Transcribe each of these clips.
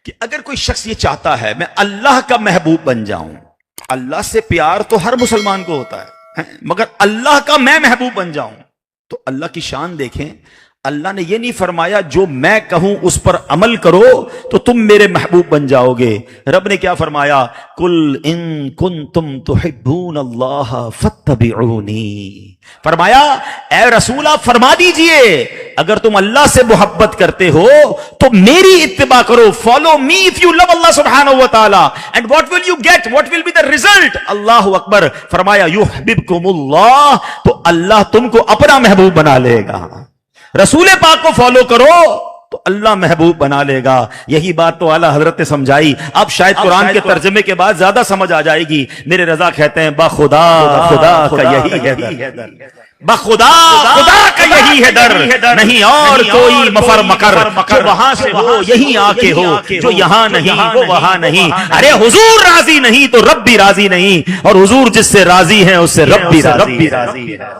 کہ اگر کوئی شخص یہ چاہتا ہے میں اللہ کا محبوب بن جاؤں، اللہ سے پیار تو ہر مسلمان کو ہوتا ہے، مگر اللہ کا میں محبوب بن جاؤں، تو اللہ کی شان دیکھیں، اللہ نے یہ نہیں فرمایا جو میں کہوں اس پر عمل کرو تو تم میرے محبوب بن جاؤ گے۔ رب نے کیا فرمایا؟ قل ان کنتم تحبون اللہ فاتبعونی، فرمایا اے رسول آپ فرما دیجئے اگر تم اللہ سے محبت کرتے ہو تو میری اتباع کرو، follow me if you love اللہ سبحانہ و تعالی، and what will you get, what will be the result? اللہ اکبر، فرمایا یحببکم اللہ، تو اللہ تم کو اپنا محبوب بنا لے گا۔ رسول پاک کو فالو کرو تو اللہ محبوب بنا لے گا۔ یہی بات تو اعلیٰ حضرت نے سمجھائی، اب شاید قرآن کے ترجمے کے بعد زیادہ سمجھ آ جائے گی۔ میرے رضا کہتے ہیں بخدا خدا کا یہی ہے در، بخدا خدا کا یہی ہے در، نہیں اور کوئی مفر مکر، جو وہاں سے ہو یہیں آ کے ہو، جو یہاں نہیں وہ وہاں نہیں۔ ارے حضور راضی نہیں تو رب بھی راضی نہیں، اور حضور جس سے راضی ہیں اس سے رب بھی راضی ہے۔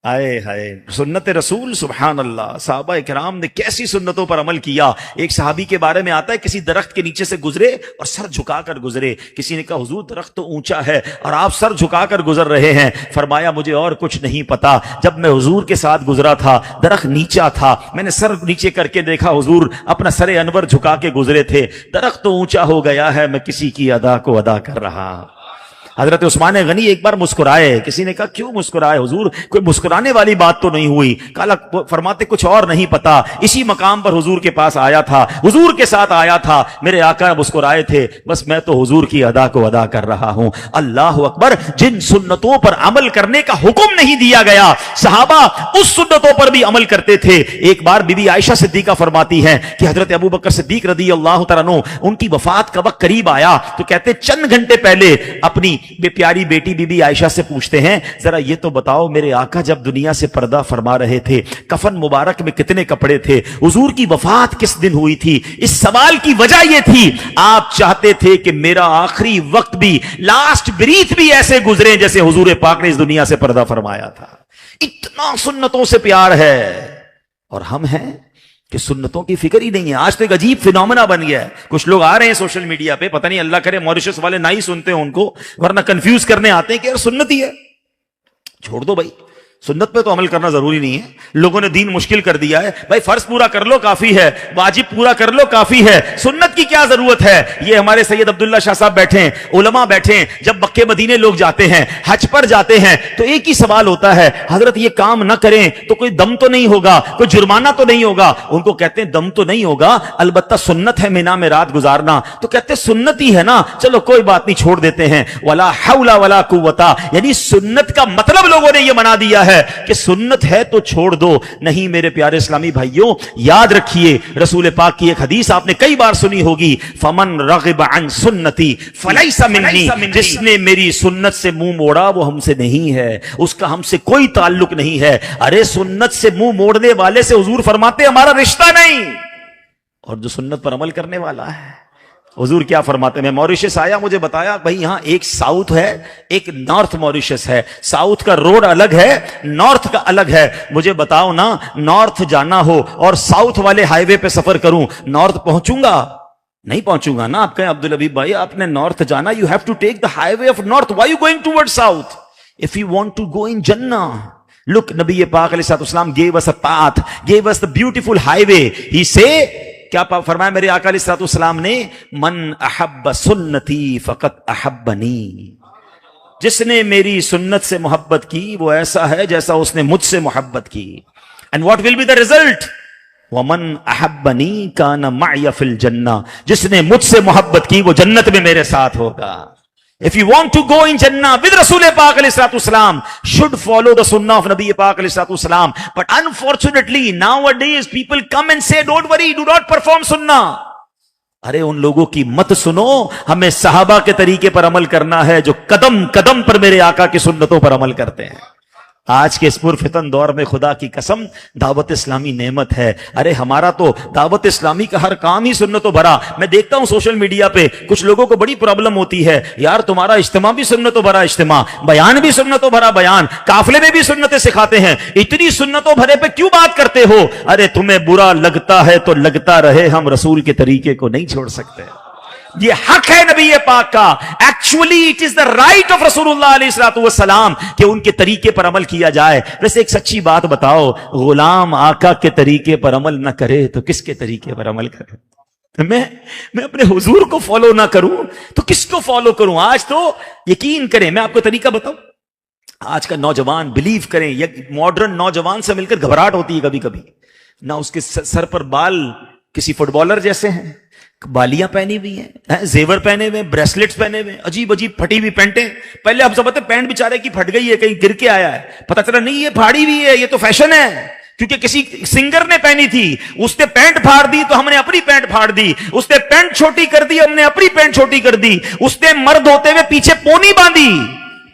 آئے ہائے سنت رسول، سبحان اللہ، صحابہ کرام نے کیسی سنتوں پر عمل کیا۔ ایک صحابی کے بارے میں آتا ہے کسی درخت کے نیچے سے گزرے اور سر جھکا کر گزرے، کسی نے کہا حضور درخت تو اونچا ہے اور آپ سر جھکا کر گزر رہے ہیں، فرمایا مجھے اور کچھ نہیں پتا، جب میں حضور کے ساتھ گزرا تھا درخت نیچا تھا، میں نے سر نیچے کر کے دیکھا حضور اپنا سر انور جھکا کے گزرے تھے، درخت تو اونچا ہو گیا ہے، میں کسی کی ادا کو ادا کر رہا۔ حضرت عثمان غنی ایک بار مسکرائے، کسی نے کہا کیوں مسکرائے حضور، کوئی مسکرانے والی بات تو نہیں ہوئی؟ کالا فرماتے کچھ اور نہیں پتا، اسی مقام پر حضور کے پاس آیا تھا، حضور کے ساتھ آیا تھا، میرے آقا مسکرائے تھے، بس میں تو حضور کی ادا کو ادا کر رہا ہوں۔ اللہ اکبر، جن سنتوں پر عمل کرنے کا حکم نہیں دیا گیا صحابہ اس سنتوں پر بھی عمل کرتے تھے۔ ایک بار بی بی عائشہ صدیقہ فرماتی ہیں کہ حضرت ابو بکر صدیق رضی اللہ تعالیٰ عنہ ان کی وفات کا وقت قریب آیا تو کہتے چند گھنٹے پہلے اپنی بے پیاری بیٹی بی بی عائشہ سے پوچھتے ہیں ذرا یہ تو بتاؤ میرے آقا جب دنیا سے پردہ فرما رہے تھے کفن مبارک میں کتنے کپڑے تھے، حضور کی وفات کس دن ہوئی تھی؟ اس سوال کی وجہ یہ تھی آپ چاہتے تھے کہ میرا آخری وقت بھی، لاسٹ بریتھ بھی ایسے گزرے جیسے حضور پاک نے اس دنیا سے پردہ فرمایا تھا۔ اتنا سنتوں سے پیار ہے، اور ہم ہیں کہ سنتوں کی فکر ہی نہیں ہے۔ آج تو ایک عجیب فینومنا بن گیا ہے، کچھ لوگ آ رہے ہیں سوشل میڈیا پہ، پتہ نہیں اللہ کرے موریشس والے نہ ہی سنتے ہیں ان کو، ورنہ کنفیوز کرنے آتے ہیں کہ یار سنت ہی ہے۔ چھوڑ دو بھائی، سنت پہ تو عمل کرنا ضروری نہیں ہے، لوگوں نے دین مشکل کر دیا ہے، بھائی فرض پورا کر لو کافی ہے، واجب پورا کر لو کافی ہے، سنت کی کیا ضرورت ہے؟ یہ ہمارے سید عبداللہ شاہ صاحب بیٹھے ہیں، علماء بیٹھے ہیں، جب مکے مدینے لوگ جاتے ہیں، حج پر جاتے ہیں تو ایک ہی سوال ہوتا ہے حضرت یہ کام نہ کریں تو کوئی دم تو نہیں ہوگا، کوئی جرمانہ تو نہیں ہوگا؟ ان کو کہتے ہیں دم تو نہیں ہوگا، البتہ سنت ہے مینا میں رات گزارنا، تو کہتے ہیں سنت ہی ہے نا، چلو کوئی بات نہیں چھوڑ دیتے ہیں۔ ولا حول ولا قوت، یعنی سنت کا مطلب لوگوں نے یہ بنا دیا ہے کہ سنت ہے تو چھوڑ دو۔ نہیں میرے پیارے اسلامی بھائیوں، یاد رکھیے رسول پاک کی ایک حدیث آپ نے کئی بار سنی ہوگی، فمن رغب عن سنتی فلیس منی، جس نے میری سنت سے منہ موڑا وہ ہم سے نہیں ہے، اس کا ہم سے کوئی تعلق نہیں ہے۔ ارے سنت سے منہ موڑنے والے سے حضور فرماتے ہمارا رشتہ نہیں، اور جو سنت پر عمل کرنے والا ہے حضور کیا فرماتے ہیں؟ میں موریشس آیا، مجھے بتایا بھائی یہاں ایک ساؤتھ ہے ایک نارتھ موریشس ہے، ساؤتھ کا روڈ الگ ہے نارتھ کا الگ ہے، مجھے بتاؤ نا نارتھ جانا ہو اور ساؤتھ والے ہائی وے پہ سفر کروں، نارتھ پہنچوں گا؟ نہیں پہنچوں گا نا۔ آپ کہیں عبدالحبیب بھائی آپ نے نارتھ جانا، you have to take the highway of north, why you going toward south if you want to go in جنہ؟ لک نبی پاک علیہ السلام gave us a path, gave us the beautiful highway. He say کیا فرمایا میرے آقا علیہ الصلوۃ والسلام نے؟ من احب سنتی فقط احبنی، جس نے میری سنت سے محبت کی وہ ایسا ہے جیسا اس نے مجھ سے محبت کی۔ And what will be the result? ومن احبنی کان معی فی الجنہ، جس نے مجھ سے محبت کی وہ جنت میں میرے ساتھ ہوگا۔ If you want to go in Jannah with Rasul Pak alayhi salatu wasalam, should follow the sunnah of Nabi Pak alayhi salatu wasalam. But unfortunately nowadays people come and say don't worry, do not perform sunnah. ارے ان لوگوں کی مت سنو، ہمیں صحابہ کے طریقے پر عمل کرنا ہے جو قدم قدم پر میرے آقا کی سنتوں پر عمل کرتے ہیں۔ آج کے اس پرفتن دور میں خدا کی قسم دعوت اسلامی نعمت ہے. ارے ہمارا تو دعوت اسلامی کا ہر کام ہی سنتوں بھرا. میں دیکھتا ہوں سوشل میڈیا پہ کچھ لوگوں کو بڑی پرابلم ہوتی ہے, یار تمہارا اجتماع بھی سنتوں بھرا اجتماع, بیان بھی سنتوں بھرا بیان, قافلے میں بھی سنتیں سکھاتے ہیں, اتنی سنتوں بھرے پہ کیوں بات کرتے ہو؟ ارے تمہیں برا لگتا ہے تو لگتا رہے, ہم رسول کے طریقے کو نہیں چھوڑ سکتے. یہ حق ہے نبی پاک کا. Actually it is the right of رسول اللہ علیہ الصلوۃ والسلام کہ ان کے طریقے پر عمل کیا جائے. ویسے ایک سچی بات بتاؤ, غلام آقا کے طریقے پر عمل نہ کرے تو کس کے طریقے پر عمل کرے؟ میں اپنے حضور کو فالو نہ کروں تو کس کو فالو کروں؟ آج تو یقین کریں, میں آپ کو طریقہ بتاؤں, آج کا نوجوان بلیو کریں, یہ ماڈرن نوجوان سے مل کر گھبراہٹ ہوتی ہے کبھی کبھی. نہ اس کے سر پر بال کسی فٹ بالر جیسے ہیں, بالیاں پہنی ہوئی ہیں, زیور پہنے ہوئے, بریسلیٹس پہنے ہوئے, عجیب عجیب پھٹی ہوئی پینٹیں. پہلے ہم سب پینٹ بیچارے کی پھٹ گئی ہے, کہیں گر کے آیا ہے, پتہ چلا نہیں یہ پھاڑی ہوئی ہے, یہ تو فیشن ہے کیونکہ کسی سنگر نے پہنی تھی, اس نے پینٹ پھاڑ دی تو ہم نے اپنی پینٹ پھاڑ دی, اس نے پینٹ چھوٹی کر دی ہم نے اپنی پینٹ چھوٹی کر دی, اس نے مرد ہوتے ہوئے پیچھے پونی باندھی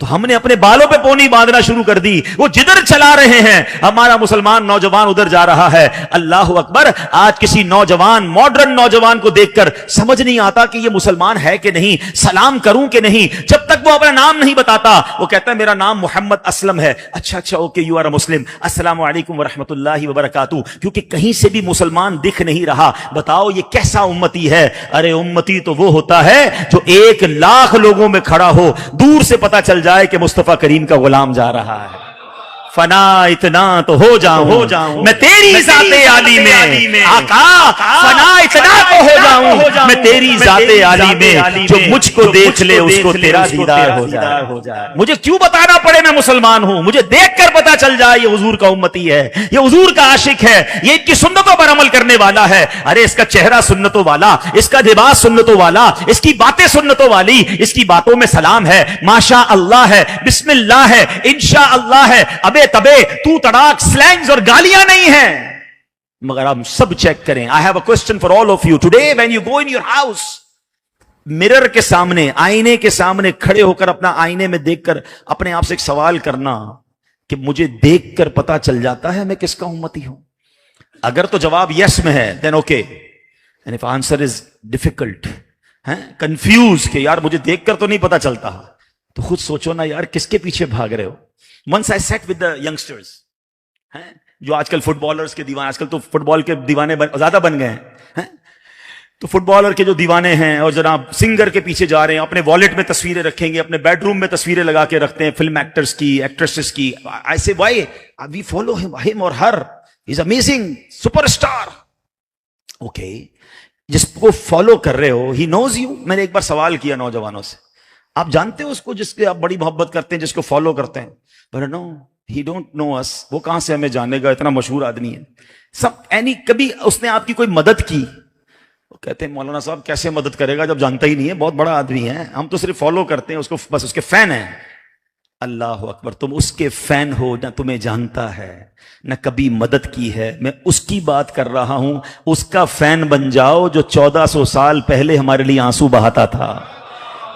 تو ہم نے اپنے بالوں پہ پونی باندھنا شروع کر دی. وہ جدھر چلا رہے ہیں ہمارا مسلمان نوجوان ادھر جا رہا ہے. اللہ اکبر. آج کسی نوجوان ماڈرن نوجوان کو دیکھ کر سمجھ نہیں آتا کہ یہ مسلمان ہے کہ نہیں, سلام کروں کہ نہیں. جب تک وہ اپنا نام نہیں بتاتا, وہ کہتا ہے میرا نام محمد اسلم ہے. اچھا اوکے, یو آر اے مسلم, السلام علیکم ورحمۃ اللہ وبرکاتہ. کیونکہ کہیں سے بھی مسلمان دکھ نہیں رہا. بتاؤ یہ کیسا امتی ہے؟ ارے امتی تو وہ ہوتا ہے جو 1,00,000 لوگوں میں کھڑا ہو, دور سے پتا چل جائے کہ مصطفیٰ کریم کا غلام جا رہا ہے. فنا اتنا تو ہو جاؤں میں تیری ذات عالی میں, آقا فنا اتنا تو ہو جاؤں میں تیری ذات عالی میں, جو مجھ کو دیکھ لے اس کو تیرا دیدار ہو جائے. مجھے کیوں بتانا پڑے میں مسلمان ہوں, مجھے دیکھ کر پتا چل جائے یہ حضور کا امتی ہے, یہ حضور کا عاشق ہے, یہ ان کی سنتوں پر عمل کرنے والا ہے. ارے اس کا چہرہ سنتوں والا, اس کا لباس سنتوں والا, اس کی باتیں سنتوں والی, اس کی باتوں میں سلام ہے, ماشاء اللہ ہے, بسم اللہ ہے, انشاء اللہ ہے, ابے تبے تو تڑاک سلینگز اور گالیاں نہیں ہیں. مگر ہم سب چیک کریں. I have a question for all of you. Today when you go in your house, mirror کے سامنے, آئینے کے سامنے کھڑے ہو کر اپنا آئینے میں دیکھ کر اپنے آپ سے ایک سوال کرنا کہ مجھے دیکھ کر پتا چل جاتا ہے میں کس کا امتی ہوں. اگر تو جواب یس میں ہے then okay, and if answer is difficult, confused کہ یار مجھے دیکھ کر تو نہیں پتا چلتا, تو خود سوچو نا یار کس کے پیچھے بھاگ رہے ہو. Once I sat with the youngsters, جو آج کل فٹ بالرز کے دیوانے, آج کل تو فٹ بال کے دیوانے زیادہ بن گئے ہیں, تو فٹ بالر کے جو دیوانے ہیں اور جناب سنگر کے پیچھے جا رہے ہیں, اپنے والیٹ میں تصویریں رکھیں گے, اپنے بیڈ روم میں تصویریں لگا کے رکھتے ہیں فلم ایکٹرز کی, ایکٹریسز کی. I say why? We follow him or her. He's amazing, superstar. Okay, جس کو فالو کر رہے ہو he knows you. میں نے ایک بار سوال کیا نوجوانوں سے, آپ جانتے ہو اس کو جس کے آپ بڑی محبت کرتے ہیں, جس کو فالو کرتے ہیں؟ But no, he don't know us. وہ کہاں سے ہمیں جانے گا, اتنا مشہور آدمی ہے. کبھی اس نے آپ کی کوئی مدد کی؟ وہ کہتے ہیں مولانا صاحب کیسے مدد کرے گا جب جانتا ہی نہیں ہے, بہت بڑا آدمی ہے, ہم تو صرف فالو کرتے ہیں اس کو, بس اس کے فین ہیں. اللہ اکبر. تم اس کے فین ہو, نہ تمہیں جانتا ہے نہ کبھی مدد کی ہے. میں اس کی بات کر رہا ہوں, اس کا فین بن جاؤ جو 1400 سال پہلے ہمارے لیے آنسو بہاتا تھا.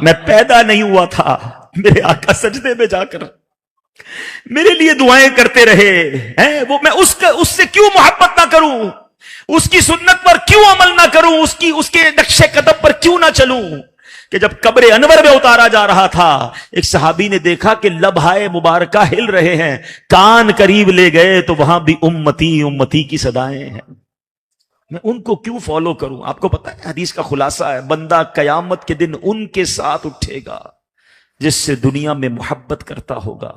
میں پیدا نہیں ہوا تھا, میرے آقا سجدے میں جا کر میرے لیے دعائیں کرتے رہے ہیں. وہ میں اس سے کیوں محبت نہ کروں, اس کی سنت پر کیوں عمل نہ کروں, اس کے نقش قدم پر کیوں نہ چلوں. کہ جب قبر انور میں اتارا جا رہا تھا, ایک صحابی نے دیکھا کہ لبہائے مبارکہ ہل رہے ہیں, کان قریب لے گئے تو وہاں بھی امتی امتی کی صدائیں ہیں. میں ان کو کیوں فالو کروں؟ آپ کو پتا ہے حدیث کا خلاصہ ہے, بندہ قیامت کے دن ان کے ساتھ اٹھے گا جس سے دنیا میں محبت کرتا ہوگا.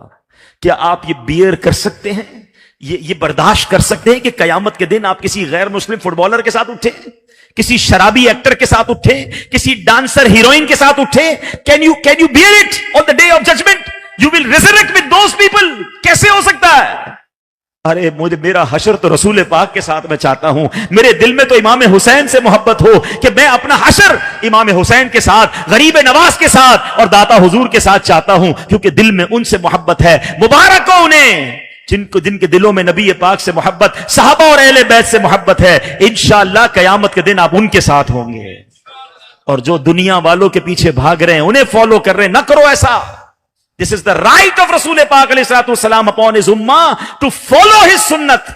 کیا آپ یہ بیئر کر سکتے ہیں, یہ برداشت کر سکتے ہیں کہ قیامت کے دن آپ کسی غیر مسلم فٹ بالر کے ساتھ اٹھیں, کسی شرابی ایکٹر کے ساتھ اٹھیں, کسی ڈانسر ہیروئن کے ساتھ اٹھیں؟ Can you bear it on the day of judgment? You will resurrect with those people. کیسے ہو سکتا ہے؟ ارے میرا حشر تو رسول پاک کے ساتھ میں چاہتا ہوں. میرے دل میں تو امام حسین سے محبت ہو کہ میں اپنا حشر امام حسین کے ساتھ, غریب نواز کے ساتھ اور داتا حضور کے ساتھ چاہتا ہوں, کیونکہ دل میں ان سے محبت ہے. مبارک ہو انہیں جن کے دلوں میں نبی پاک سے محبت, صحابہ اور اہل بیت سے محبت ہے. انشاءاللہ قیامت کے دن آپ ان کے ساتھ ہوں گے. اور جو دنیا والوں کے پیچھے بھاگ رہے ہیں, انہیں فالو کر رہے ہیں, نہ کرو ایسا. This is the right of Rasul Pak alayhi salatu wassalam upon his ummah to follow his sunnat.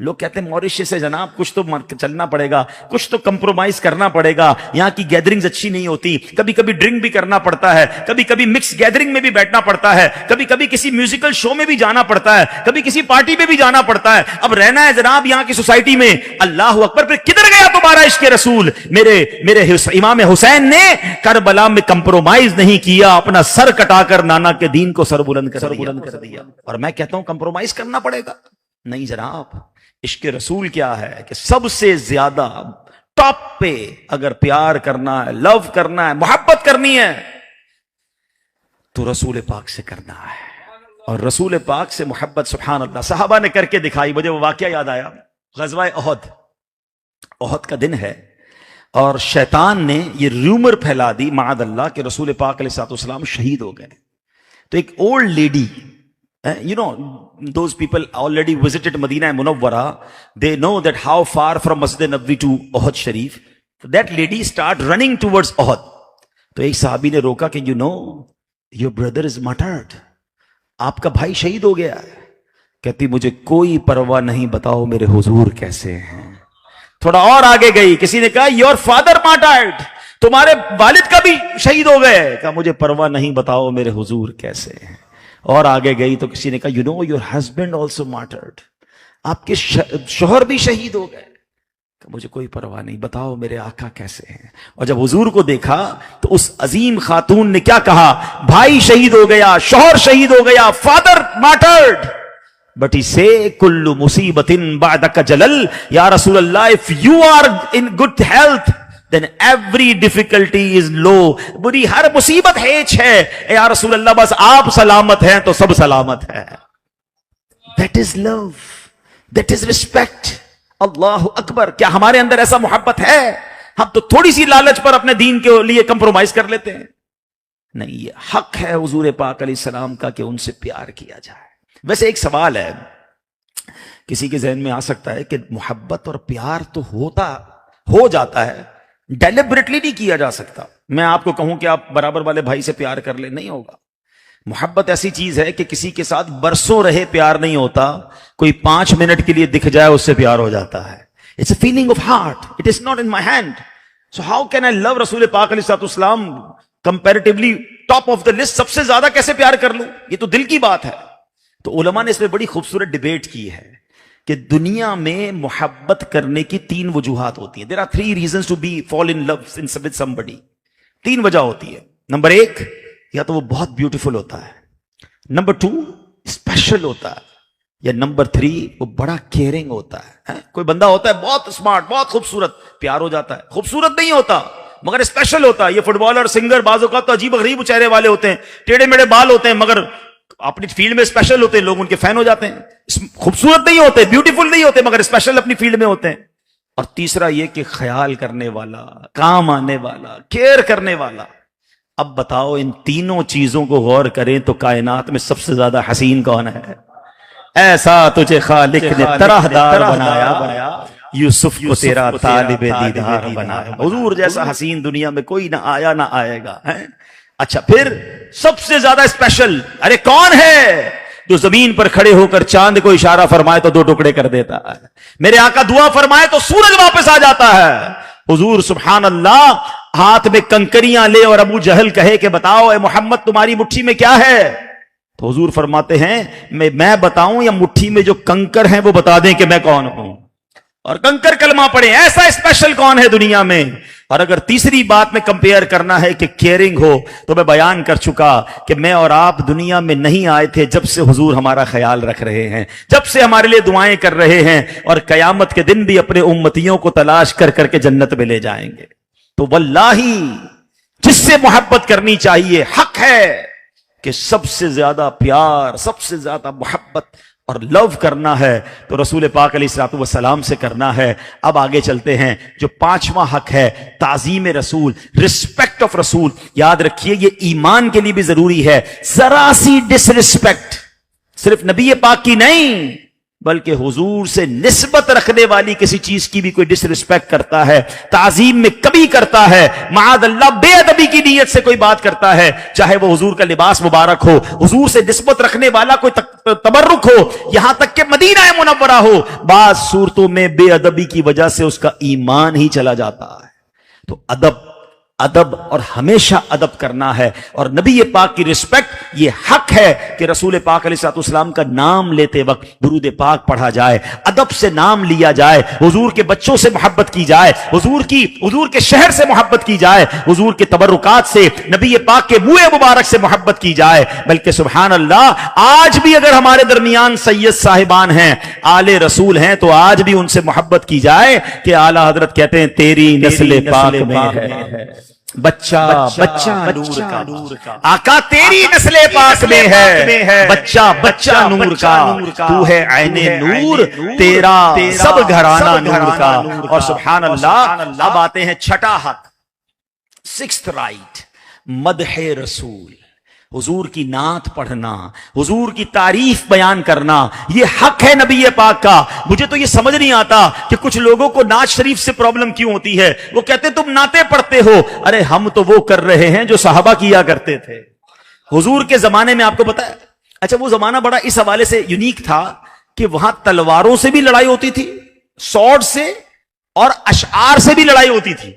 لوگ کہتے ہیں ماریشس سے جناب کچھ تو چلنا پڑے گا, کچھ تو کمپرومائز کرنا پڑے گا, یہاں کی گیدرنگز اچھی نہیں ہوتی, کبھی کبھی ڈرنک بھی کرنا پڑتا ہے, کبھی کبھی مکس گیدرنگ میں بھی بیٹھنا پڑتا ہے, کبھی کبھی کسی میوزیکل شو میں بھی جانا پڑتا ہے, کبھی کسی پارٹی میں بھی جانا پڑتا ہے. اب رہنا ہے جناب یہاں کی سوسائٹی میں. اللہ اکبر, پھر کدھر گیا تمہارا عشق رسول؟ میرے امام حسین نے کربلا میں کمپرومائز نہیں کیا, اپنا سر کٹا کر نانا کے دین کو سر بلند کر دیا. اور میں کہتا ہوں کمپرومائز کرنا پڑے گا؟ نہیں جناب. عشق رسول کیا ہے کہ سب سے زیادہ ٹاپ پہ اگر پیار کرنا ہے, لو کرنا ہے, محبت کرنی ہے تو رسول پاک سے کرنا ہے. اور رسول پاک سے محبت سبحان اللہ صحابہ نے کر کے دکھائی. مجھے وہ واقعہ یاد آیا, غزوہ احد کا دن ہے, اور شیطان نے یہ رومر پھیلا دی معاذ اللہ کہ رسول پاک علیہ الصلوۃ والسلام شہید ہو گئے. تو ایک old lady, you know, those people already visited Medina Munawwara, they know that how far from Masjid Nabawi to Uhud Sharif. So that lady start running towards Uhud. تو ایک صحابی نے روکا کہ you know your brother is martyred, آپ کا بھائی شہید ہو گیا ہے. کہتی مجھے کوئی پرواہ نہیں, بتاؤ میرے حضور کیسے ہیں. تھوڑا اور آگے گئی, کسی نے کہا your father martyred, تمہارے والد کا بھی شہید ہو گئے. کہا مجھے پرواہ نہیں, بتاؤ میرے حضور کیسے ہیں. اور آگے گئی تو کسی نے کہا you know your husband also martyred, آپ کے شوہر بھی شہید ہو گئے. کہ مجھے کوئی پرواہ نہیں, بتاؤ میرے آقا کیسے ہیں. اور جب حضور کو دیکھا تو اس عظیم خاتون نے کیا کہا, بھائی شہید ہو گیا, شوہر شہید ہو گیا, father martyred, but he say kullu musibatin ba'daka jalal, یا رسول اللہ if you are in good health then every difficulty is low. بری ہر مصیبت ہیچ ہے, یا رسول اللہ بس آپ سلامت ہیں تو سب سلامت ہے. That is love, that is respect. اللہ اکبر. کیا ہمارے اندر ایسا محبت ہے؟ ہم تو تھوڑی سی لالچ پر اپنے دین کے لیے کمپرومائز کر لیتے ہیں. نہیں, یہ حق ہے حضور پاک علیہ السلام کا کہ ان سے پیار کیا جائے. ویسے ایک سوال ہے کسی کے ذہن میں آ سکتا ہے کہ محبت اور پیار تو ہو جاتا ہے, ڈیلیبریٹلی نہیں کیا جا سکتا. میں آپ کو کہوں کہ آپ برابر والے بھائی سے پیار کر لیں, نہیں ہوگا. محبت ایسی چیز ہے کہ کسی کے ساتھ برسوں رہے پیار نہیں ہوتا, کوئی 5 منٹ کے لیے دکھ جائے اس سے پیار ہو جاتا ہے. It's a feeling of heart, it is not in my hand. So how can I love رسول پاک علیہ الصلوۃ والسلام comparatively top of the list, سب سے زیادہ کیسے پیار کر لوں؟ یہ تو دل کی بات ہے. تو علماء نے اس میں بڑی خوبصورت ڈیبیٹ کی ہے کہ دنیا میں محبت کرنے کی 3 وجوہات ہوتی ہیں. There are 3 reasons to be fall in love with somebody. 3 وجہ ہوتی ہے. نمبر 1, یا تو وہ بہت بیوٹیفل ہوتا ہے, نمبر 2 اسپیشل ہوتا ہے, یا نمبر 3 وہ بڑا کیئرنگ ہوتا ہے. کوئی بندہ ہوتا ہے بہت اسمارٹ, بہت خوبصورت, پیار ہو جاتا ہے. خوبصورت نہیں ہوتا مگر اسپیشل ہوتا ہے. یہ فٹ بالر, سنگر بعض اوقات تو عجیب غریب چہرے والے ہوتے ہیں, ٹیڑے میڑے بال ہوتے ہیں, مگر اپنی فیلڈ میں اسپیشل ہوتے ہیں, لوگ ان کے فین ہو جاتے ہیں. خوبصورت نہیں ہوتے, بیوٹیفل نہیں ہوتے, مگر اسپیشل اپنی فیلڈ میں ہوتے ہیں. اور تیسرا یہ کہ خیال کرنے والا, کام آنے والا, کیئر کرنے والا. اب بتاؤ ان تینوں چیزوں کو غور کریں تو کائنات میں سب سے زیادہ حسین کون ہے؟ ایسا تجھے خالق نے طرح دار بنایا, یوسف کو تیرا طالب دیدار بنایا. حضور جیسا حسین دنیا میں کوئی نہ آیا نہ آئے گا. اچھا, پھر سب سے زیادہ اسپیشل, ارے کون ہے جو زمین پر کھڑے ہو کر چاند کو اشارہ فرمائے تو 2 ٹکڑے کر دیتا ہے, میرے آقا دعا فرمائے تو سورج واپس آ جاتا ہے. حضور سبحان اللہ ہاتھ میں کنکریاں لے اور ابو جہل کہے کہ بتاؤ اے محمد تمہاری مٹھی میں کیا ہے, تو حضور فرماتے ہیں میں بتاؤں یا مٹھی میں جو کنکر ہیں وہ بتا دیں کہ میں کون ہوں, اور کنکر کلمہ پڑھیں. ایسا اسپیشل کون ہے دنیا میں؟ اور اگر تیسری بات میں کمپیئر کرنا ہے کہ کیئرنگ ہو, تو میں بیان کر چکا کہ میں اور آپ دنیا میں نہیں آئے تھے جب سے حضور ہمارا خیال رکھ رہے ہیں, جب سے ہمارے لیے دعائیں کر رہے ہیں, اور قیامت کے دن بھی اپنے امتیوں کو تلاش کر کر کے جنت میں لے جائیں گے. تو واللہ جس سے محبت کرنی چاہیے, حق ہے کہ سب سے زیادہ پیار, سب سے زیادہ محبت اور لو کرنا ہے تو رسول پاک علیہ الصلوۃ والسلام سے کرنا ہے. اب آگے چلتے ہیں. جو 5واں حق ہے تعظیم رسول, رسپیکٹ آف رسول. یاد رکھیے یہ ایمان کے لیے بھی ضروری ہے. ذرا سی ڈس رسپیکٹ صرف نبی پاک کی نہیں, بلکہ حضور سے نسبت رکھنے والی کسی چیز کی بھی کوئی ڈس رسپیکٹ کرتا ہے، تعظیم میں کمی کرتا ہے، معاذ اللہ بے ادبی کی نیت سے کوئی بات کرتا ہے، چاہے وہ حضور کا لباس مبارک ہو، حضور سے نسبت رکھنے والا کوئی تبرک ہو، یہاں تک کہ مدینہ منورہ ہو، بعض صورتوں میں بے ادبی کی وجہ سے اس کا ایمان ہی چلا جاتا ہے۔ تو ادب اور ہمیشہ ادب کرنا ہے، اور نبی پاک کی رسپیکٹ یہ حق ہے کہ رسول پاک علیہ الصلوۃ والسلام کا نام لیتے وقت درود پاک پڑھا جائے، ادب سے نام لیا جائے، حضور کے بچوں سے محبت کی جائے، حضور کے شہر سے محبت کی جائے، حضور کے تبرکات سے، نبی پاک کے منہ مبارک سے محبت کی جائے۔ بلکہ سبحان اللہ آج بھی اگر ہمارے درمیان سید صاحبان ہیں، آل رسول ہیں، تو آج بھی ان سے محبت کی جائے کہ اعلیٰ حضرت کہتے ہیں تیری نسل پاک میں ہے بچہ نور کا، آقا تیری نسل پاک میں ہے بچہ نور کا، تو ہے عین نور، تیرا سب گھرانہ نور کا۔ اور سبحان اللہ اب آتے ہیں چھٹا حق، سکسth رائٹ، مدح رسول، حضور کی نعت پڑھنا، حضور کی تعریف بیان کرنا، یہ حق ہے نبی پاک کا۔ مجھے تو یہ سمجھ نہیں آتا کہ کچھ لوگوں کو نعت شریف سے پرابلم کیوں ہوتی ہے۔ وہ کہتے ہیں تم نعتیں پڑھتے ہو، ارے ہم تو وہ کر رہے ہیں جو صحابہ کیا کرتے تھے حضور کے زمانے میں۔ آپ کو پتا ہے، اچھا وہ زمانہ بڑا اس حوالے سے یونیک تھا کہ وہاں تلواروں سے بھی لڑائی ہوتی تھی، سوڈ سے، اور اشعار سے بھی لڑائی ہوتی تھی۔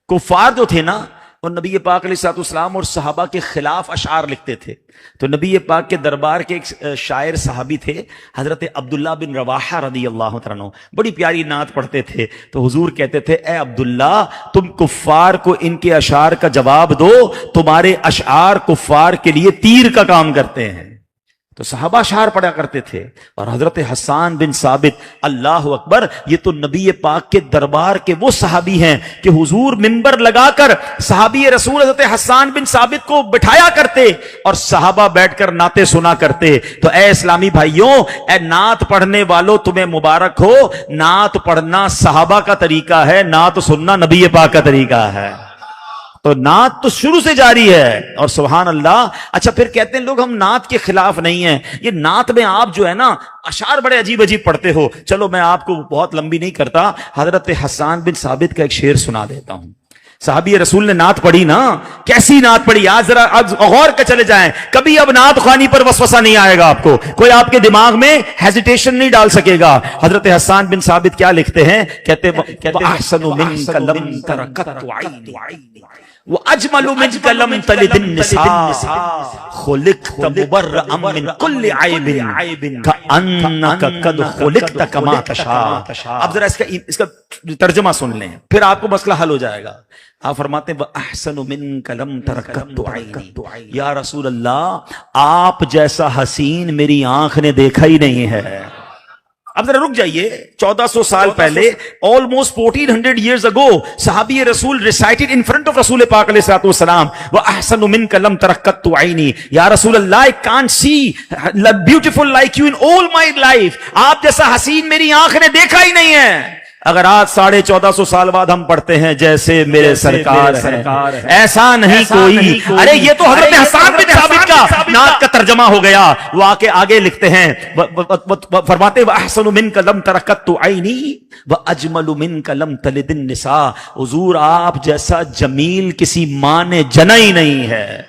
کفار جو تھے نا، اور نبی پاک علیہ الصلوۃ والسلام اور صحابہ کے خلاف اشعار لکھتے تھے۔ تو نبی پاک کے دربار کے ایک شاعر صحابی تھے حضرت عبداللہ بن رواحہ رضی اللہ تعالیٰ عنہ، بڑی پیاری نعت پڑھتے تھے۔ تو حضور کہتے تھے اے عبداللہ تم کفار کو ان کے اشعار کا جواب دو، تمہارے اشعار کفار کے لیے تیر کا کام کرتے ہیں۔ تو صحابہ اشعار پڑھا کرتے تھے، اور حضرت حسان بن ثابت، اللہ اکبر، یہ تو نبی پاک کے دربار کے وہ صحابی ہیں کہ حضور منبر لگا کر صحابی رسول حضرت حسان بن ثابت کو بٹھایا کرتے اور صحابہ بیٹھ کر نعتیں سنا کرتے۔ تو اے اسلامی بھائیوں، اے نعت پڑھنے والوں، تمہیں مبارک ہو، نعت پڑھنا صحابہ کا طریقہ ہے، نعت سننا نبی پاک کا طریقہ ہے۔ تو نعت تو شروع سے جاری ہے، اور سبحان اللہ۔ اچھا پھر کہتے ہیں لوگ ہم نعت کے خلاف نہیں ہیں، یہ نعت میں آپ جو ہے نا اشعار بڑے عجیب عجیب پڑھتے ہو۔ چلو میں آپ کو بہت لمبی نہیں کرتا، حضرت حسان بن ثابت کا ایک شعر سنا دیتا ہوں۔ صحابی رسول نے نعت پڑھی نا، کیسی نعت پڑھی، آج ذرا غور کر چلے جائیں، کبھی اب نعت خوانی پر وسوسہ نہیں آئے گا آپ کو، کوئی آپ کے دماغ میں ہیزیٹیشن نہیں ڈال سکے گا۔ حضرت حسان بن ثابت کیا لکھتے ہیں، کہتے احسن منک لم ترکت عینی وَأَجْمَلُ مِنْكَ لَمْ تَلِدِ النِّسَاء خُلِقْتَ مُبَرَّأً مِنْ كُلِّ عَيْبٍ كَأَنَّكَ قَدْ خُلِقْتَ كَمَا تَشَاءُ۔ اب ذرا اس کا ترجمہ سن لیں، پھر آپ کو مسئلہ حل ہو جائے گا۔ آپ فرماتے ہیں وَأَحْسَنُ مِنْكَ لَمْ تَرَكَتْ عَيْنِي، یا رسول اللہ آپ جیسا حسین میری آنکھ نے دیکھا ہی نہیں ہے۔ اب ذرا رک جائیے، 1400 سال پہلے، almost 1400 years ago، صحابی رسول recited in front of رسول پاک علیہ الصلوۃ والسلام وَأَحْسَنُ مِنْكَ لَمْ تَرَكَّتُ عَيْنِي، یا رسول اللہ I can't see beautiful like you in all my life، آپ جیسا حسین میری آنکھ نے دیکھا ہی نہیں ہے۔ اگر آج 1450 سال بعد ہم پڑھتے ہیں جیسے میرے سرکار ہے ایسا نہیں کوئی، ارے یہ تو حضرت حسان بن ثابت کا نعت کا ترجمہ ہو گیا۔ وہ آگے لکھتے ہیں، فرماتے وَأَحْسَنُ مِنْكَ لَمْ تَرَكَتُ عَيْنِي وَأَجْمَلُ مِنْكَ لَمْ تَلِدِ النِّسَاء، حضور آپ جیسا جمیل کسی ماں نے جنا ہی نہیں ہے،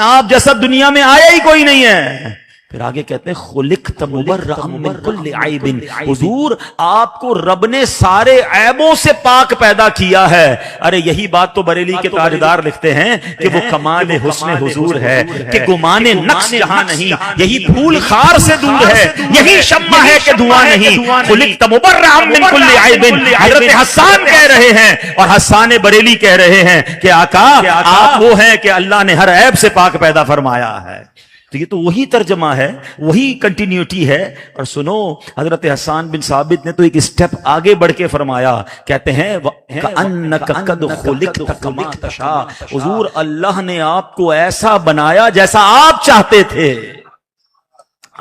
آپ جیسا دنیا میں آیا ہی کوئی نہیں ہے۔ پھر آگے کہتے ہیں خلقت مبرأ من کل عیب، حضور آپ کو رب نے سارے عیبوں سے پاک پیدا کیا ہے۔ ارے یہی بات تو بریلی کے تاجدار لکھتے ہیں کہ وہ کمال حسن حضور ہے کہ گمان نقص جہاں نہیں، یہی پھول خار سے دور ہے، یہی شمع ہے کہ دھواں نہیں۔ خلقت مبرأ من کل عیب، حضرت حسان کہہ رہے ہیں اور حسان بریلی کہہ رہے ہیں کہ آقا آپ وہ ہیں کہ اللہ نے ہر عیب سے پاک پیدا فرمایا ہے۔ تو یہ تو وہی ترجمہ ہے، وہی کنٹینیوٹی ہے۔ اور سنو حضرت حسان بن ثابت نے تو ایک سٹیپ آگے بڑھ کے فرمایا، کہتے ہیں کأنک قد خلقت کما تشاء، حضور اللہ نے آپ کو ایسا بنایا جیسا آپ چاہتے تھے،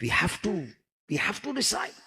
We have to recite.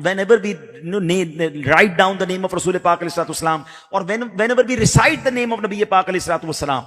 whenever we write down the name of Rasul Pak alayhi salam, or whenever we recite the name of Nabi Pak alayhi salam,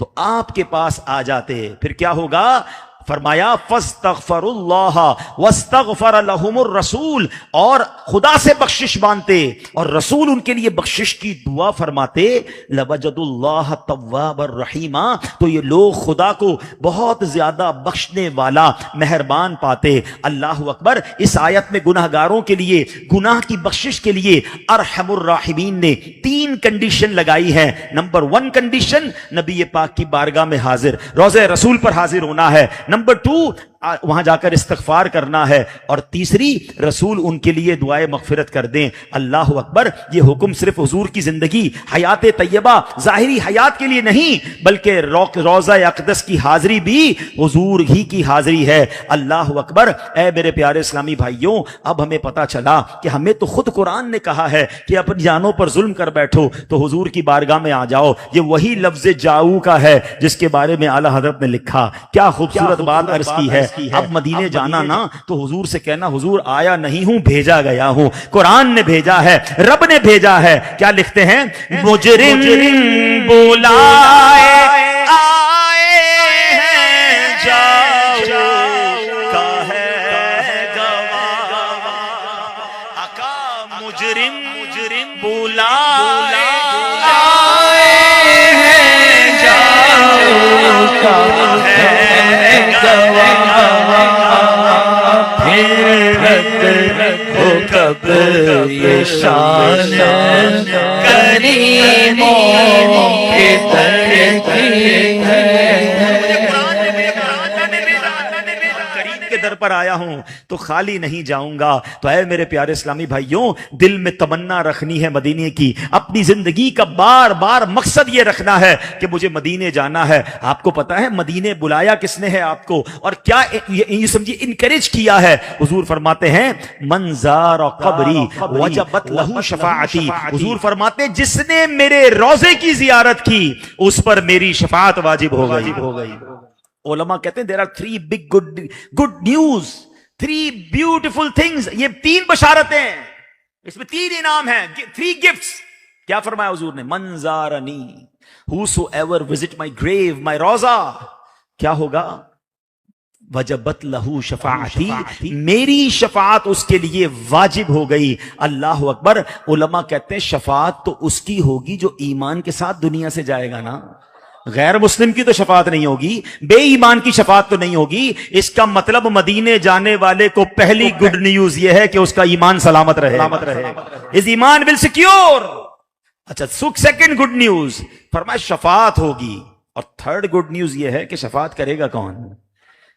تو آپ کے پاس آ جاتے، پھر کیا ہوگا؟ فرمایا فاستغفروا اللہ واستغفر لهم الرسول، اور خدا سے بخشش مانتے اور رسول ان کے لیے بخشش کی دعا فرماتے، لوجدوا اللہ توابا رحیما، تو یہ لوگ خدا کو بہت زیادہ بخشنے والا مہربان پاتے۔ اللہ اکبر۔ اس آیت میں گناہ گاروں کے لیے گناہ کی بخشش کے لیے ارحم الراحمین نے 3 کنڈیشن لگائی ہے۔ نمبر 1 کنڈیشن، نبی پاک کی بارگاہ میں حاضر، روضہ رسول پر حاضر ہونا ہے۔ نمبر 2، وہاں جا کر استغفار کرنا ہے، اور تیسری، رسول ان کے لیے دعائے مغفرت کر دیں۔ اللہ اکبر۔ یہ حکم صرف حضور کی زندگی حیات طیبہ ظاہری حیات کے لیے نہیں، بلکہ روضہ اقدس کی حاضری بھی حضور ہی کی حاضری ہے۔ اللہ اکبر۔ اے میرے پیارے اسلامی بھائیوں، اب ہمیں پتا چلا کہ ہمیں تو خود قرآن نے کہا ہے کہ اپنی جانوں پر ظلم کر بیٹھو تو حضور کی بارگاہ میں آ جاؤ۔ یہ وہی لفظ جاؤ کا ہے جس کے بارے میں اعلیٰ حضرت نے لکھا۔ کیا خوبصورت بات عرض کی ہے۔ اب مدینے جانا نا تو حضور سے کہنا، حضور آیا نہیں ہوں، بھیجا گیا ہوں۔ قرآن نے بھیجا ہے، رب نے بھیجا ہے۔ کیا لکھتے ہیں؟ مجرم بلائے آئے ہیں جاؤ کا ہے گواہ، آقا مجرم بلائے آئے ہیں جاؤ کا ہے کب یہ شان کریموں کے در کی ہے۔ کریم کے در پر آیا ہوں تو خالی نہیں جاؤں گا۔ تو اے میرے پیارے اسلامی بھائیوں، دل میں تمنا رکھنی ہے مدینے کی، اپنی زندگی کا بار بار مقصد یہ رکھنا ہے کہ مجھے مدینے جانا ہے۔ آپ کو پتا ہے مدینے بلایا کس نے ہے آپ کو، اور کیا یہ سمجھیے انکریج کیا ہے۔ حضور فرماتے ہیں من زار قبری وجبت لہ شفاعتی، حضور فرماتے جس نے میرے روضے کی زیارت کی اس پر میری شفاعت واجب ہو گئی۔ علماء کہتے ہیں there are 3 big good news, 3 beautiful things، یہ 3 بشارتیں، اس میں 3 انعام ہیں، 3 gifts۔ کیا فرمایا حضور نے؟ من زارنی whosoever visit my grave, my روضہ، کیا ہوگا؟ وجبت لہو شفاعتی، میری شفاعت اس کے لیے واجب ہو گئی۔ اللہ اکبر۔ علماء کہتے ہیں شفاعت تو اس کی ہوگی جو ایمان کے ساتھ دنیا سے جائے گا نا، غیر مسلم کی تو شفاعت نہیں ہوگی، بے ایمان کی شفاعت تو نہیں ہوگی۔ اس کا مطلب مدینے جانے والے کو پہلی گڈ نیوز یہ ہے کہ اس کا ایمان سلامت رہے، اس ایمان ول سیکیور۔ اچھا، سیکنڈ گڈ نیوز فرمایا شفاعت ہوگی، اور تھرڈ گڈ نیوز یہ ہے کہ شفاعت کرے گا کون؟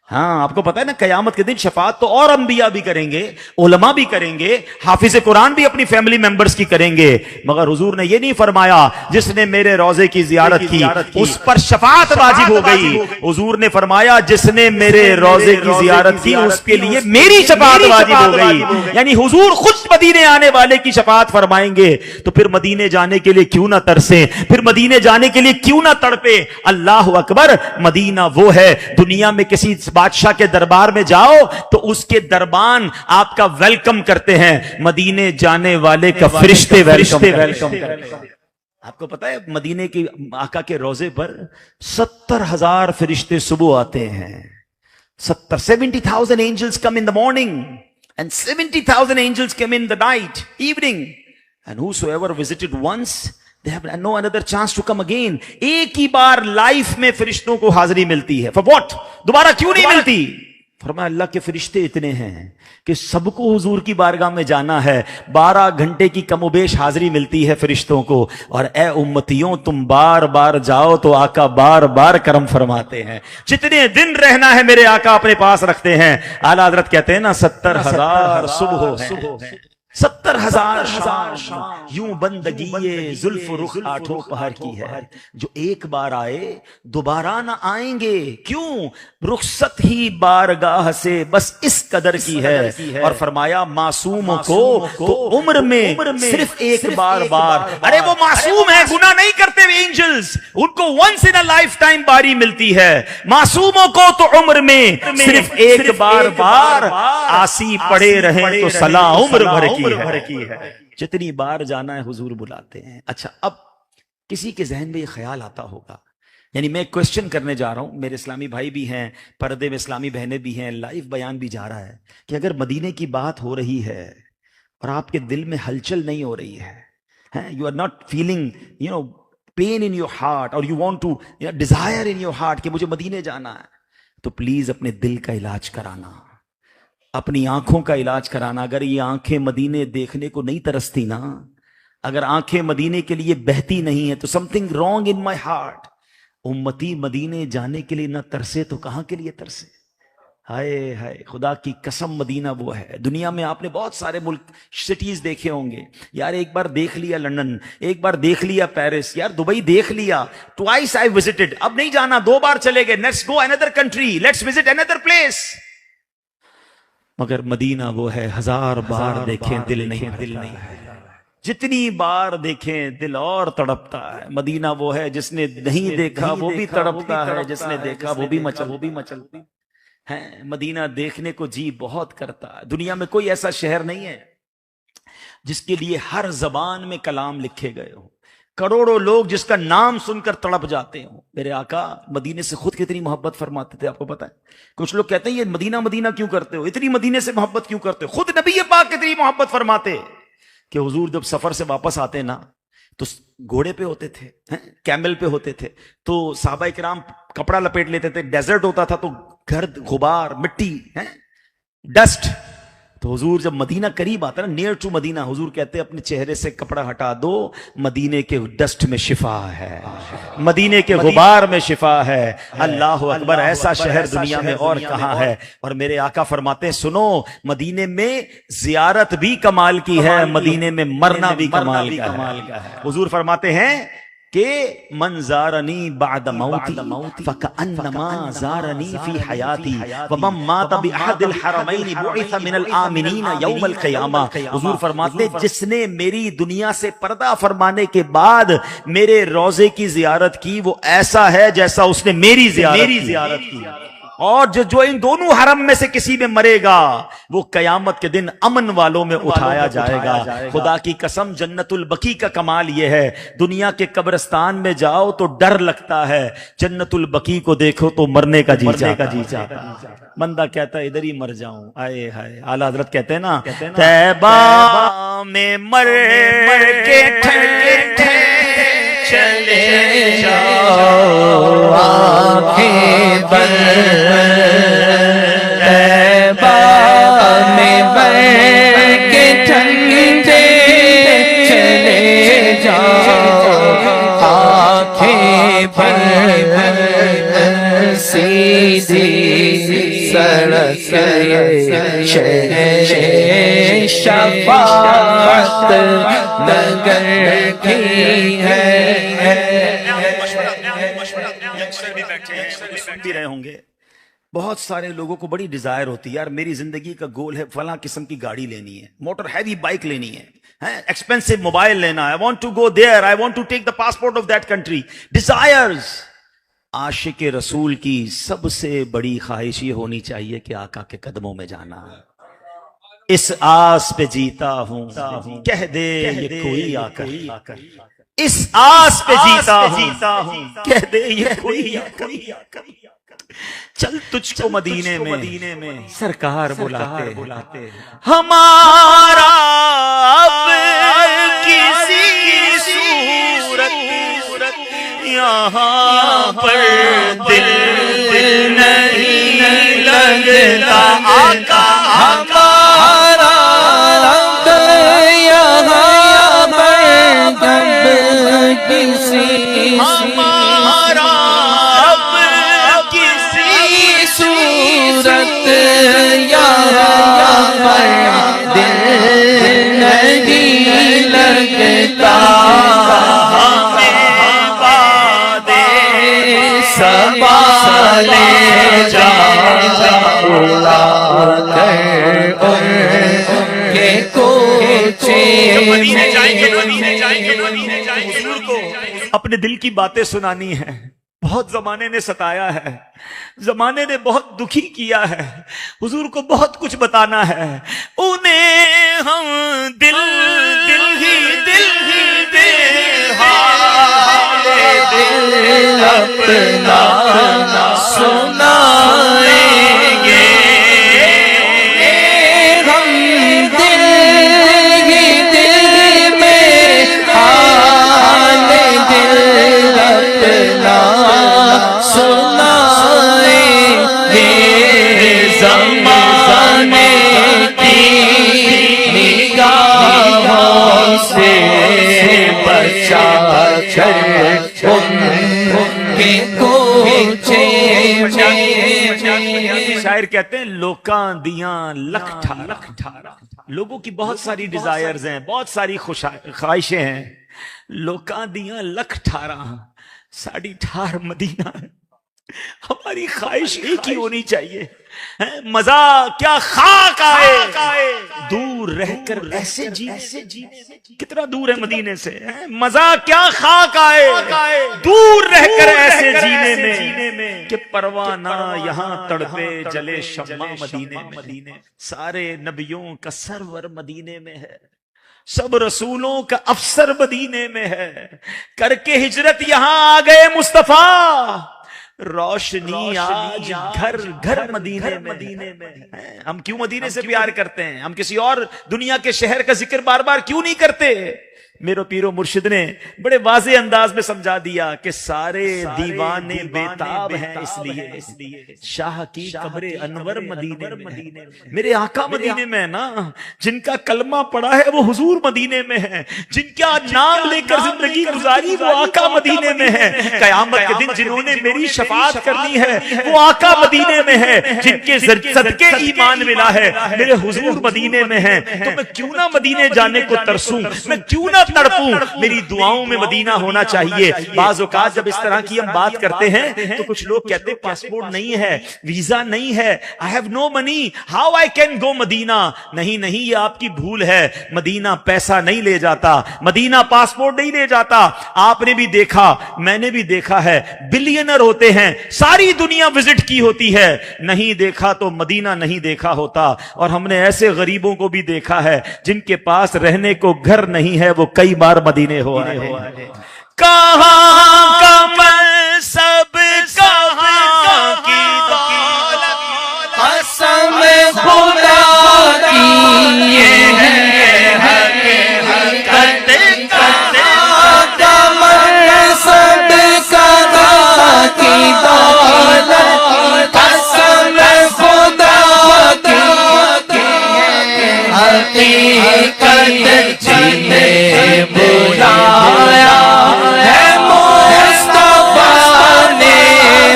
ہاں، آپ کو پتا ہے نا قیامت کے دن شفاعت تو اور انبیاء بھی کریں گے، علماء بھی کریں گے، حافظ قرآن بھی اپنی فیملی ممبرز کی کریں گے، مگر حضور نے یہ نہیں فرمایا جس نے میرے روضے کی زیارت کی اس پر شفاعت واجب ہو گئی۔ حضور نے فرمایا جس نے میرے روضے کی زیارت کی اس کے لیے میری شفاعت واجب ہو گئی۔ یعنی حضور خود مدینے آنے والے کی شفاعت فرمائیں گے، تو پھر مدینے جانے کے لیے کیوں نہ ترسیں، پھر مدینے جانے کے لیے کیوں نہ تڑپے۔ اللہ اکبر۔ مدینہ وہ ہے، دنیا میں کسی بادشاہ کے دربار میں جاؤ تو اس کے دربان آپ کا ویلکم کرتے ہیں، مدینے جانے والے کا فرشتے ویلکم کرتے ہیں۔ آپ کو پتا ہے مدینے کی آقا کے روزے پر 70,000 فرشتے صبح آتے ہیں، 70,000 angels come in the morning and 70,000 angels come in the night, evening, and whosoever visited once they have no another chance to come again۔ ایک ہی بار لائف میں فرشتوں کو حاضری ملتی ہے، for what؟ دوبارہ کیوں نہیں ملتی؟ فرمایا اللہ کے فرشتے اتنے ہیں کہ سب کو حضور کی بارگاہ میں جانا ہے، 12 گھنٹے کی کم و بیش حاضری ملتی ہے فرشتوں کو، اور اے امتیوں تم بار بار جاؤ تو آقا بار بار کرم فرماتے ہیں۔ جتنے دن رہنا ہے میرے آقا اپنے پاس رکھتے ہیں۔ اعلیٰ حضرت کہتے ہیں نا 70,000 صبح ہیں، 70,000 شام، یوں بندگی زلف رخ آٹھوں پہر کی ہے، جو ایک بار آئے دوبارہ نہ آئیں گے، کیوں؟ رخصت ہی بارگاہ سے بس اس قدر کی ہے۔ اور فرمایا معصوموں کو تو عمر میں صرف ایک بار، ارے وہ معصوم ہے، گناہ نہیں کرتے ہوئے اینجلز، ان کو once in a lifetime باری ملتی ہے۔ معصوموں کو تو عمر میں صرف ایک بار آسی پڑے رہیں تو صلاح عمر بھر کی ہے۔ جتنی بار جانا ہے حضور بلاتے ہیں۔ اچھا، اب کسی کے ذہن میں یہ خیال آتا ہوگا یعنی میں کوشچن کرنے جا رہا ہوں، میرے اسلامی بھائی بھی ہیں، پردے میں اسلامی بہنیں بھی ہیں، لائیو بیان بھی جا رہا ہے کہ اگر مدینے کی بات ہو رہی ہے اور آپ کے دل میں ہلچل نہیں ہو رہی ہے، you are not feeling pain in your heart, اور you want to desire in your heart کہ مجھے مدینے جانا ہے، تو پلیز اپنے دل کا علاج کرانا، اپنی آنکھوں کا علاج کرانا. اگر یہ آنکھیں مدینے دیکھنے کو نہیں ترستی نا، اگر آنکھیں مدینے کے لیے بہتی نہیں ہے تو some thing wrong in my heart. امتی مدینے جانے کے لیے نہ ترسے تو کہاں کے لیے ترسے؟ ہائے ہائے، خدا کی قسم مدینہ وہ ہے. دنیا میں آپ نے بہت سارے ملک سٹیز دیکھے ہوں گے یار، ایک بار دیکھ لیا لندن، ایک بار دیکھ لیا پیرس، یار دبئی دیکھ لیا، ٹوائس آئی وزٹڈ، اب نہیں جانا، 2 بار چلے گئے، let's go another country, let's visit another place. مگر مدینہ وہ ہے 1000 بار دیکھیں دل نہیں ہے، جتنی بار دیکھیں دل اور تڑپتا ہے. مدینہ وہ ہے جس نے نہیں دیکھا وہ بھی تڑپتا ہے، جس نے دیکھا وہ بھی مچلتا ہے. مدینہ دیکھنے کو جی بہت کرتا ہے. دنیا میں کوئی ایسا شہر نہیں ہے جس کے لیے ہر زبان میں کلام لکھے گئے ہوں، کروڑوں لوگ جس کا نام سن کر تڑپ جاتے ہوں. میرے آقا مدینے سے خود کتنی محبت فرماتے تھے، آپ کو پتا ہے؟ کچھ لوگ کہتے ہیں یہ مدینہ مدینہ کیوں کرتے ہو، اتنی مدینے سے محبت کیوں کرتے ہو؟ خود نبی پاک کتنی محبت فرماتے کہ حضور جب سفر سے واپس آتے نا تو گھوڑے پہ ہوتے تھے، کیمل پہ ہوتے تھے، تو صحابہ کرام کپڑا لپیٹ لیتے تھے، ڈیزرٹ ہوتا تھا تو گرد غبار مٹی ڈسٹ. تو حضور جب مدینہ قریب آتا نا، نیئر ٹو مدینہ، حضور کہتے اپنے چہرے سے کپڑا ہٹا دو، مدینے کے ڈسٹ میں شفا ہے، مدینے کے غبار میں شفا ہے. اللہ اکبر، ایسا شہر دنیا میں اور کہاں ہے؟ اور میرے آقا فرماتے ہیں سنو، مدینے میں زیارت بھی کمال کی ہے، مدینے میں مرنا بھی کمال کا ہے. حضور فرماتے ہیں کہ من زارنی بعد موتی فکأنما زارنی فی حیاتی ومن مات بأحد الحرمین بعث من الآمنین یوم القیامہ. حضور فرماتے جس نے میری دنیا سے پردہ فرمانے کے بعد میرے روضے کی زیارت کی وہ ایسا ہے جیسا اس نے میری زیارت کی. اور جو ان دونوں حرم میں سے کسی میں مرے گا وہ قیامت کے دن امن والوں میں اٹھایا جائے گا. خدا کی قسم جنت البقیع کا کمال یہ ہے، دنیا کے قبرستان میں جاؤ تو ڈر لگتا ہے، جنت البقیع کو دیکھو تو مرنے کا جی چاہتا. بندہ کہتا ہے ادھر ہی مر جاؤں. آئے ہائے، اعلیٰ حضرت کہتے ہیں نا، طیبہ میں مر کے چلے جاؤ آنکھیں بند، طیبہ میں بر کے ٹھنڈے چلے جاؤ آنکھیں بند، سیدھی سڑک شہر شفاعت نگر کی ہے. بھی رہے ہوں گے، بہت سارے لوگوں کو بڑی ڈیزائر ہوتی ہے، یار میری زندگی کا گول ہے فلاں قسم کی گاڑی لینی ہے، موٹر ہیوی بائک لینی ہے، ایکسپینسو موبائل لینا ہے، I want to go there, I want to take the passport of that country. Desires. عاشق رسول کی سب سے بڑی خواہش یہ ہونی چاہیے کہ آقا کے قدموں میں جانا. اس آس پہ جیتا ہوں، کہہ دے یہ کوئی آ کر، اس آس پہ جیتا ہوں، کہہ دے یہ کوئی آ کر. چل تجھ کو مدینے میں سرکار بلاتے، ہمارا اب کسی صورت یہاں پر دل نہیں لگتا. آقا ہمارا اب یہاں پر دل کسی ہمارا اب کسی صورت یہاں پر دل نہیں لگتا. سوالے جا کے کوچے حضور کو اپنے دل کی باتیں سنانی ہے. بہت زمانے نے ستایا ہے، زمانے نے بہت دکھی کیا ہے، حضور کو بہت کچھ بتانا ہے. انہیں ہم دل ہی دے حال دل اپنا سنائیں گے، ہم دل ہی دل میں حال دل اپنا سنائیں گے، زمانے کی نگاہوں سے بچا کر ان کے کوچے میں۔ شاعر کہتے ہیں لوکاں دیاں لکھ ٹھارا، لوگوں کی بہت ساری ڈیزائرز ہیں، بہت ساری خواہشیں ہیں، لوکاں دیاں لکھ ٹھارا، ساڑی ٹھار مدینہ ہے، ہماری خواہش ایک ہی ہونی چاہیے، مزہ کیا خاک آئے دور رہ کر ایسے جینے، کتنا دور ہے مدینے سے، مزہ کیا خاک آئے دور رہ کر ایسے جینے میں، کہ پروانہ یہاں تڑپے جلے شمع مدینے میں، سارے نبیوں کا سرور مدینے میں ہے، سب رسولوں کا افسر مدینے میں ہے، کر کے ہجرت یہاں آ گئے مصطفیٰ، روشنی آج گھر گھر مدینے میں۔ ہم کیوں مدینے سے پیار کرتے ہیں؟ ہم کسی اور دنیا کے شہر کا ذکر بار بار کیوں نہیں کرتے؟ میرے پیرو مرشد نے بڑے واضح انداز میں سمجھا دیا کہ سارے دیوانے بیتاب ہیں اس لیے شاہ کی قبر انور مدینے میں، میرے آقا مدینے میں ہے نا، جن کا کلمہ پڑا ہے وہ حضور مدینے میں ہے، جن کا نام لے کر زندگی گزاری وہ آقا مدینے میں ہے، قیامت کے دن جنہوں نے میری شفاعت کرنی ہے وہ آقا مدینے میں ہے، جن کے صدقے ایمان ملا ہے میرے حضور مدینے میں ہیں، تو میں کیوں نہ مدینے جانے کو ترسوں، میں کیوں نہ تڑپوں، میری دعاؤں میں مدینہ ہونا چاہیے۔ بعض اوقات جب اس طرح کی ہم بات کرتے ہیں تو کچھ لوگ کہتے ہیں پاسپورٹ نہیں ہے، ویزا نہیں ہے، I have no money, how I can go مدینہ؟ نہیں یہ آپ کی بھول ہے، مدینہ پیسہ نہیں لے جاتا، مدینہ پاسپورٹ نہیں لے جاتا۔ آپ نے بھی دیکھا، میں نے بھی دیکھا ہے، بلینر ہوتے ہیں، ساری دنیا وزٹ کی ہوتی ہے، نہیں دیکھا تو مدینہ نہیں دیکھا ہوتا۔ اور ہم نے ایسے غریبوں کو بھی دیکھا ہے جن کے پاس رہنے کو گھر نہیں ہے، وہ کئی بار مدینے ہو آئے ہیں۔ کہاں کا منصب، کہاں کی دولت، قسم خدا کی یہ ہے حقیقت، کہاں کا منصب، کہاں کی دولت، قسم خدا کی حقیقت، جنہیں بلایا ہے مصطفیٰ نے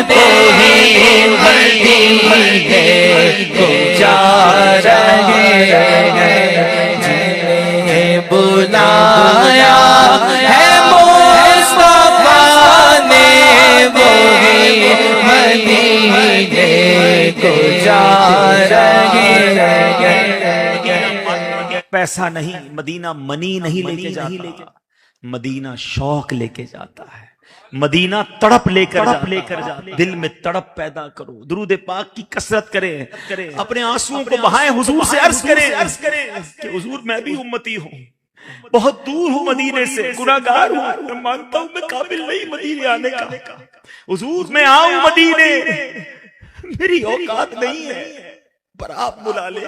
وہی مدینے کو جا رہے ہیں، جنہیں بلایا ہے مصطفیٰ نے وہی مدینے کو جا رہے ہیں۔ پیسہ نہیں، مدینہ منی نہیں لے کے جاتا، مدینہ شوق لے کے جاتا ہے، مدینہ تڑپ لے کر جاتا، دل میں تڑپ پیدا کرو، درود پاک کی کثرت کریں، اپنے آنسوؤں کو بہائیں، حضور سے عرض کریں کہ حضور میں بھی امتی ہوں، بہت دور ہوں مدینے سے، گناہگار ہوں، میں مانتا ہوں میں قابل نہیں مدینے آنے کا، حضور میں آؤں مدینے، میری اوقات نہیں ہے، پر آپ بلا لے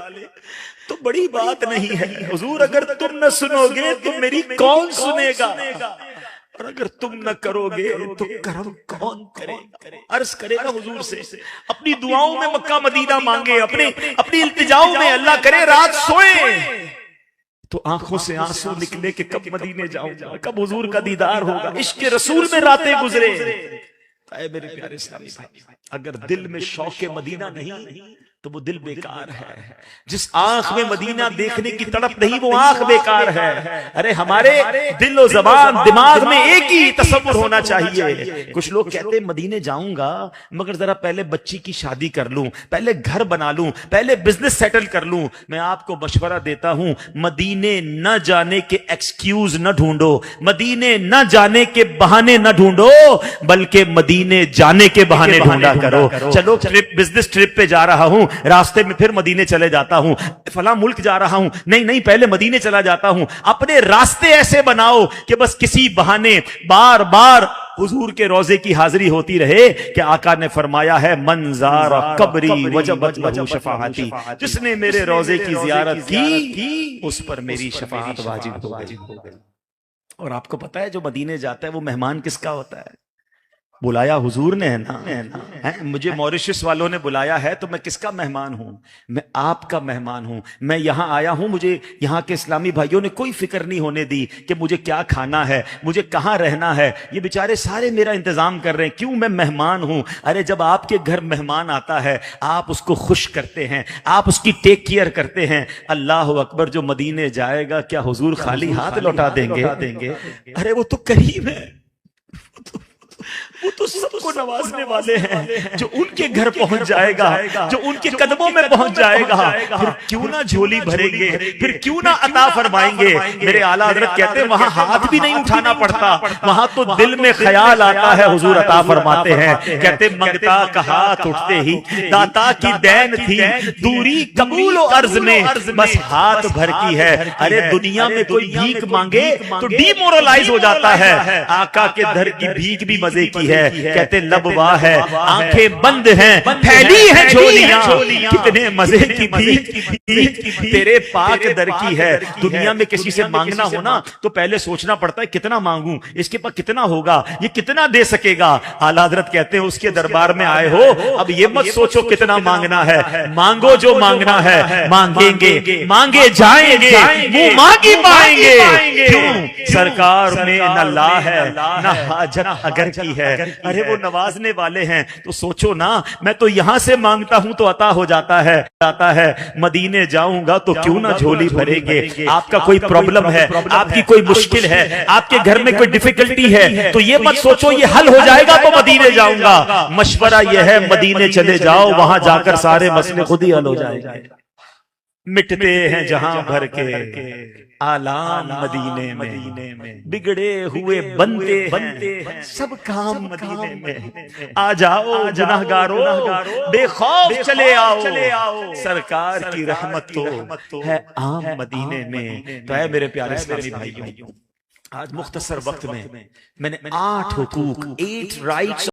تو بڑی بات نہیں ہے، حضور اگر تم نہ سنو گے تو میری کون سنے گا، اور اگر تم نہ کرو گے تو کرم کون کرے گا؟ عرض کرے گا حضور سے، اپنی دعاؤں میں مکہ مدینہ مانگے، اپنی التجاؤں میں اللہ کرے رات سوئے تو آنکھوں سے آنسو نکلے کہ کب مدینے جاؤں گا، کب حضور کا دیدار ہوگا، عشق رسول میں راتیں گزرے۔ اے میرے پیارے اسلامی بھائی، اگر دل میں شوق مدینہ نہیں تو وہ دل بیکار ہے، جس آنکھ میں مدینہ دیکھنے کی تڑپ نہیں وہ آنکھ بیکار ہے۔ ارے ہمارے دل و زبان دماغ میں ایک ہی تصور ہونا چاہیے۔ کچھ لوگ کہتے ہیں مدینے جاؤں گا مگر ذرا پہلے بچی کی شادی کر لوں، پہلے گھر بنا لوں، پہلے بزنس سیٹل کر لوں۔ میں آپ کو مشورہ دیتا ہوں، مدینے نہ جانے کے ایکسکیوز نہ ڈھونڈو، مدینے نہ جانے کے بہانے نہ ڈھونڈو، بلکہ مدینے جانے کے بہانے ڈھونڈا کرو۔ چلو بزنس ٹرپ پہ جا رہا ہوں، راستے میں پھر مدینے چلے جاتا ہوں، فلاں ملک جا رہا ہوں، نہیں پہلے مدینے چلا جاتا ہوں۔ اپنے راستے ایسے بناؤ کہ بس کسی بہانے بار بار حضور کے روزے کی حاضری ہوتی رہے کہ آقا نے فرمایا ہے من زار قبری وجبت لہ شفاعتی، جس نے میرے روزے کی زیارت کی اس پر میری شفاعت واجب ہو گئی۔ اور آپ کو پتہ ہے جو مدینے جاتا ہے وہ مہمان کس کا ہوتا ہے؟ بلایا حضور نے ہے نا۔ مجھے موریشس والوں نے بلایا ہے تو میں کس کا مہمان ہوں؟ میں آپ کا مہمان ہوں۔ میں یہاں آیا ہوں، مجھے یہاں کے اسلامی بھائیوں نے کوئی فکر نہیں ہونے دی کہ مجھے کیا کھانا ہے، مجھے کہاں رہنا ہے، یہ بیچارے سارے میرا انتظام کر رہے ہیں۔ کیوں؟ میں مہمان ہوں۔ ارے جب آپ کے گھر مہمان آتا ہے آپ اس کو خوش کرتے ہیں، آپ اس کی ٹیک کیئر کرتے ہیں۔ اللہ اکبر، جو مدینے جائے گا کیا حضور خالی ہاتھ لوٹا دیں گے؟ ارے وہ تو کریم ہے، وہ تو سب کو نوازنے والے ہیں۔ جو ان کے گھر پہنچ جائے گا، جو ان کے قدموں میں پہنچ جائے گا، پھر کیوں نہ جھولی بھریں گے، پھر کیوں نہ عطا فرمائیں گے۔ میرے اعلیٰ حضرت کہتے ہیں وہاں ہاتھ بھی نہیں اٹھانا پڑتا، وہاں تو دل میں خیال آتا ہے حضور عطا فرماتے ہیں۔ کہتے منگتا کا ہاتھ اٹھتے ہی داتا کی دین تھی، دوری قبول و عرض میں بس ہاتھ بھر کی ہے۔ ارے دنیا میں کوئی بھیک مانگے تو ڈی مورلائز ہو جاتا ہے، آقا کے در کی بھیک بھی مزے کی ہے۔ کہتے لب واہ ہے، آنکھیں بند ہیں، پھیلی ہیں جھولیاں، کتنے مزے کی بھیک تیرے پاک در کی ہے۔ دنیا میں کسی سے مانگنا ہونا تو پہلے سوچنا پڑتا ہے کتنا مانگوں، اس کے پاس کتنا ہوگا، یہ کتنا دے سکے گا۔ اعلیٰ حضرت کہتے ہیں اس کے دربار میں آئے ہو اب یہ مت سوچو کتنا مانگنا ہے، مانگو جو مانگنا ہے، مانگیں گے، مانگے جائیں گے، منہ مانگی پائیں گے۔ کیوں؟ سرکار میں نہ لا ہے نہ حاجت اگر کی ہے۔ ارے وہ نوازنے والے ہیں، تو سوچو نا، میں تو یہاں سے مانگتا ہوں تو عطا ہو جاتا ہے، مدینے جاؤں گا تو کیوں نہ جھولی بھریں گے۔ آپ کا کوئی پرابلم ہے، آپ کی کوئی مشکل ہے، آپ کے گھر میں کوئی ڈیفیکلٹی ہے تو یہ مت سوچو یہ حل ہو جائے گا تو مدینے جاؤں گا۔ مشورہ یہ ہے مدینے چلے جاؤ، وہاں جا کر سارے مسئلے خود ہی حل ہو جائیں گے۔ مٹتے ہیں جہاں بھر کے آلام مدینے میں، بگڑے ہوئے بنتے ہیں سب کام مدینے میں۔ آ جاؤ گناہگارو بے خوف چلے آؤ، سرکار کی رحمت تو ہے عام مدینے میں۔ تو اے میرے پیارے اسلامی بھائیوں، آج مختصر وقت میں نے 8 حقوق 8 رائٹس